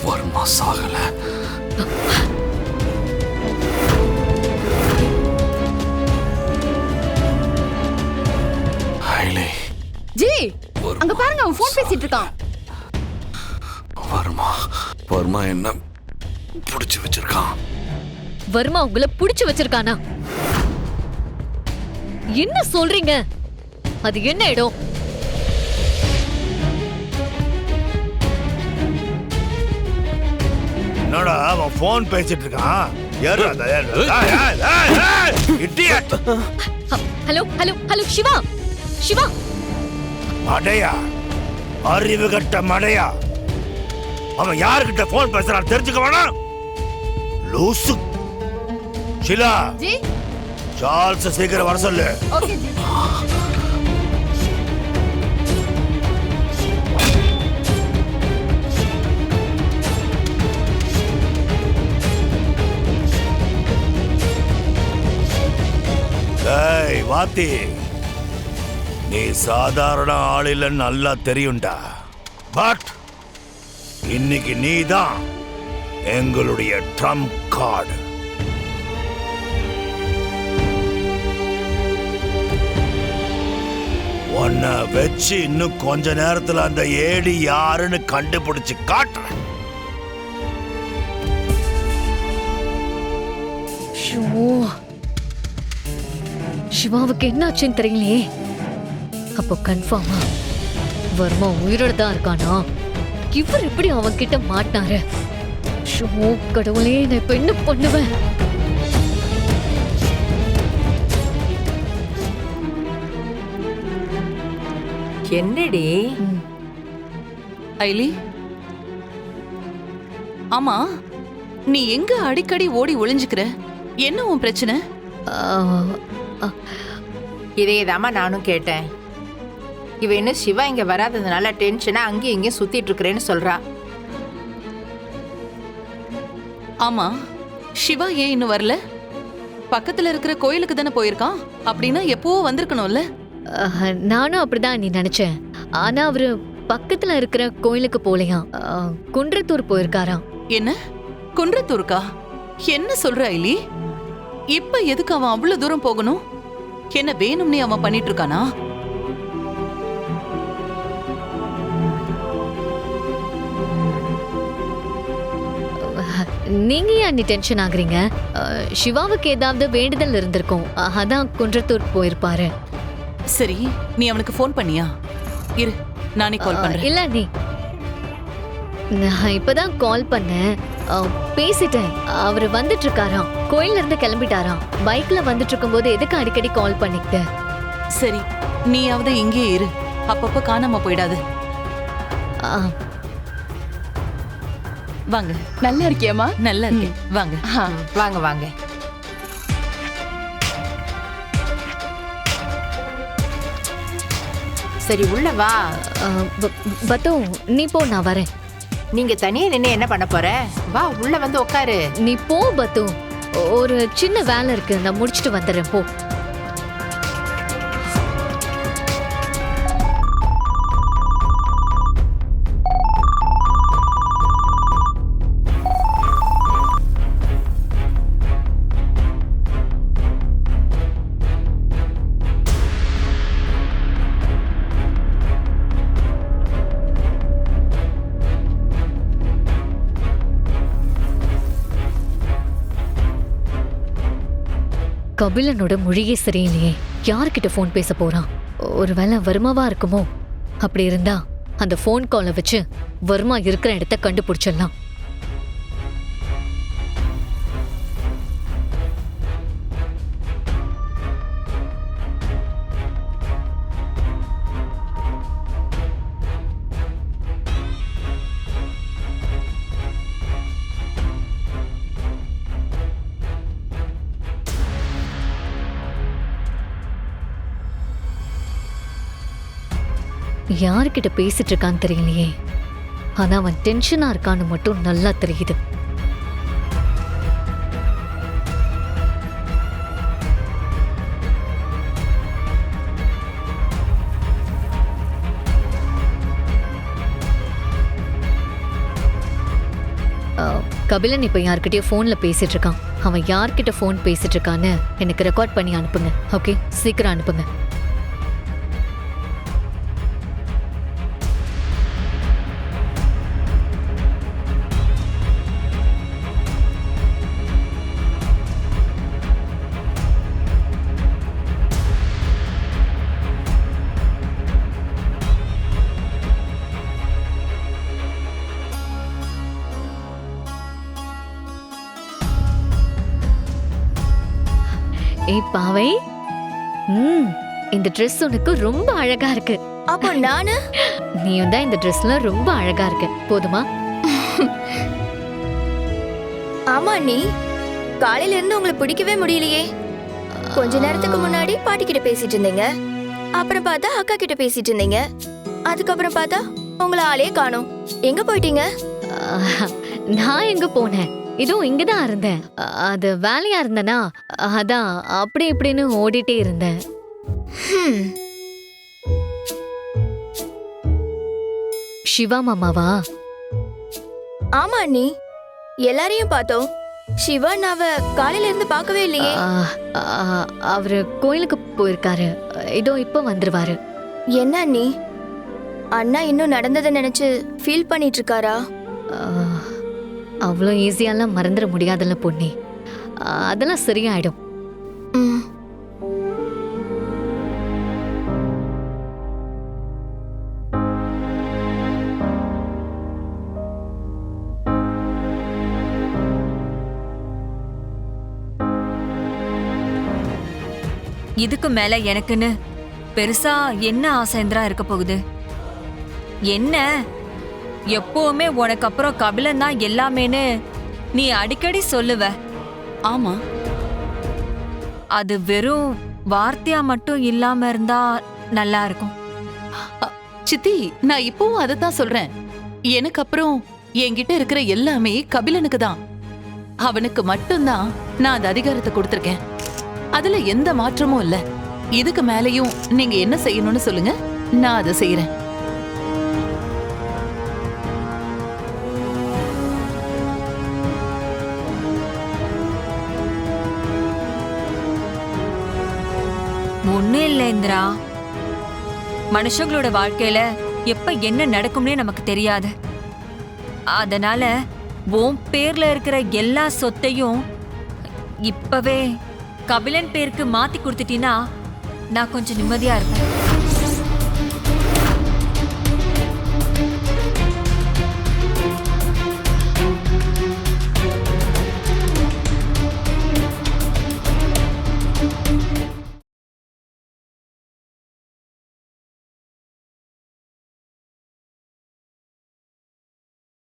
வர்மா சாகல. G அங்க பாருங்க, அவன் போன் பேசிட்டு இருக்கான். வர்மா என்ன புடிச்சு வச்சிருக்கான். வர்மா உங்களை புடிச்சு வச்சிருக்கானா? என்ன சொல்றீங்க? அது என்ன இடம்? என்னடா அவன் போன் பேசிட்டு இருக்கான்? Hello hello hello Siva, Siva. மடையா, அறிவு கட்ட மடையா, அவன் யாருக்கிட்ட போன் பேசுறான் தெரிஞ்சுக்க வேணாம். லூசு. ஷிலா ஜி சார்ல்ஸ் சீக்கிரம் வர சொல்லு. Okay G. ஏய் வாத்தி, நீ சாதாரண ஆள் இல்லைன்னு நல்லா தெரியும்டா. பட் இன்னைக்கு நீ தான் எங்களுடைய ட்ரம்ப் கார்டு. உன்னை வச்சு இன்னும் கொஞ்ச நேரத்துல அந்த ஏடி யாருன்னு கண்டுபிடிச்சு காட்டுறேன். சிவாவுக்கு என்ன ஆச்சுன்னு தெரியலையே. அப்போ கன்ஃபார்மா வர்மா உயிரோட தான் இருக்கானா? இவர் எப்படி அவன் கிட்ட மாட்டாரு? கடவுளே, நான் இப்ப என்ன பண்ணுவேன்? என்னடி ஐலி? ஆமா, நீ எங்க அடிக்கடி ஓடி ஒளிஞ்சுக்கிற? என்ன உன் பிரச்சனை? இதேதாமா நானும் கேட்டேன். இவ இன்னும் சிவா இங்க வராததுனால டென்ஷனா அங்கேயும் இங்கேயும் சுத்திட்டு இருக்கிறேன்னு சொல்றா. ஆமா, சிவா ஏன் இன்னும் வரல? பக்கத்துல இருக்கிற கோயிலுக்கு தானே போயிருக்கான். அப்படின்னா எப்பவோ வந்திருக்கணும்ல. நானும் அப்படிதான் நீ நினைச்சேன். ஆனா அவரு பக்கத்துல இருக்கிற கோயிலுக்கு போலையாம், குன்றத்தூர் போயிருக்காராம். என்ன குன்றத்தூருக்கா? என்ன சொல்ற ஐலி? இப்ப எதுக்கு அவன் அவ்வளவு தூரம் போகணும்? என்ன வேணும்னே அவன் பண்ணிட்டு இருக்கானா? நீங்க ஏன் நீ டென்ஷன் ஆகுறீங்க? சிவாவுக்கு ஏதாவது வேண்டுதல் இருந்திருக்கும், அதான் குன்றத்தூர் போயிருப்பாரு. சரி, நீ அவனுக்கு போன் பண்ணியா? இரு, நானே கால் பண்றேன். இல்ல நீ, நான் இப்பதான் கால் பண்ணேன், பேசிட்டேன். அவரு வந்துட்டு இருக்காராம், கோயில்ல இருந்து கிளம்பிட்டாராம். பைக்ல வந்துட்டு இருக்கும் போது எதுக்கு அடிக்கடி கால் பண்ணிக்கிட்ட? சரி, நீயாவது இங்கே இரு, அப்பப்ப காணாம போயிடாது. வாங்க. நல்லா இருக்கியாமா? நல்லா இருக்கேன், வாங்க. வாங்க வாங்க. சரி உள்ள வா. பத்து, நீ போ, நான் வரேன். நீங்க தனியா நின்று என்ன பண்ண போற? வா உள்ள வந்து உட்காரு. நீ போ பத்து, ஒரு சின்ன வேலை இருக்கு, நான் முடிச்சிட்டு வந்துடுறேன், போ. கபிலனோட மொழியே சரியில்லையே. யார்கிட்ட போன் பேச போறான்? ஒருவேளை வர்மாவா இருக்குமோ? அப்படி இருந்தா அந்த போன் காலை வச்சு வர்மா இருக்கிற இடத்த கண்டுபிடிச்சிடலாம். யார்கிட்ட பேசிட்டு இருக்கான்னு தெரியலையே. ஆனா அவன் டென்ஷனா இருக்கான்னு மட்டும் நல்லா தெரியுது. கபிலன் இப்போ யார்கிட்டயோ ஃபோன்ல பேசிட்டு இருக்கான். அவன் யார்கிட்ட ஃபோன் பேசிட்டு இருக்கான்னு எனக்கு ரெக்கார்ட் பண்ணி அனுப்புங்க. ஓகே, சீக்கிரம் அனுப்புங்க. ஏய் பாவை, இந்த Dress உனக்கு ரொம்ப அழகா இருக்கு. அப்போ நானு? நீயும் தான் இந்த Dressல ரொம்ப அழகா இருக்க. போதுமா? ஆமா நீ காலையில இருந்து உங்களை பிடிக்கவே முடியலையே. கொஞ்ச நேரத்துக்கு முன்னாடி பாட்டி கிட்ட பேசிட்டு இருந்தீங்க, அப்புறம் பார்த்தா அக்கா கிட்ட பேசிட்டு இருந்தீங்க, அதுக்கப்புறம் பார்த்தா உங்களை ஆளே காணோம். எங்க போயிட்டீங்க? நான் எங்க போனேன்? இதுவும் இங்கதான் இருந்தேன். அது வேலையா இருந்தனா, அதான் அப்படி இப்படின்னு ஓடிட்டே இருந்தேன். சிவா மாமாவா? ஆமா நீ எல்லாரையும் பார்த்தோம். சிவா நாவ காலையில இருந்து பார்க்கவே இல்லையே. அவரு கோயிலுக்கு போயிருக்காரு. இதோ இப்ப வந்துருவாரு. என்ன நீ அண்ணா இன்னும் நடந்ததை நினைச்சு ஃபீல் பண்ணிட்டு இருக்காரா? அவ்வளோ ஈஸியாலாம் மறந்துட முடியாதுல்ல பொன்னி. அதெல்லாம் சரியாயிடும். இதுக்கு மேல எனக்குன்னு பெருசா என்ன ஆசைந்திரா இருக்க போகுது? என்ன எப்பவுமே உனக்கு அப்புறம் கபிலன் தான் எல்லாமேன்னு நீ அடிக்கடி சொல்லுவ. ஆமா, அது வெறும் வார்த்தையா மட்டும் இல்லாம இருந்தா நல்லா இருக்கும். சித்தி, நான் இப்பவும் அதைத்தான் சொல்றேன். எனக்கு அப்புறம் என்கிட்ட இருக்கிற எல்லாமே கபிலனுக்கு தான். அவனுக்கு மட்டும்தான் நான் அந்த அதிகாரத்தை கொடுத்திருக்கேன். அதுல எந்த மாற்றமும் இல்ல. இதுக்கு மேலயும் நீங்க என்ன செய்யணும்னு சொல்லுங்க, நான் அதை செய்யறேன். ஒண்ணும் இல்ல இந்திரா, மனுஷங்களோட வாழ்க்கையில எப்ப என்ன நடக்கும்னே நமக்கு தெரியாது. அதனால உன் பேர்ல இருக்கிற எல்லா சொத்தையும் இப்பவே கபிலன் பேருக்கு மாத்தி கொடுத்துட்டீன்னா நான் கொஞ்சம் நிம்மதியா இருப்பேன்.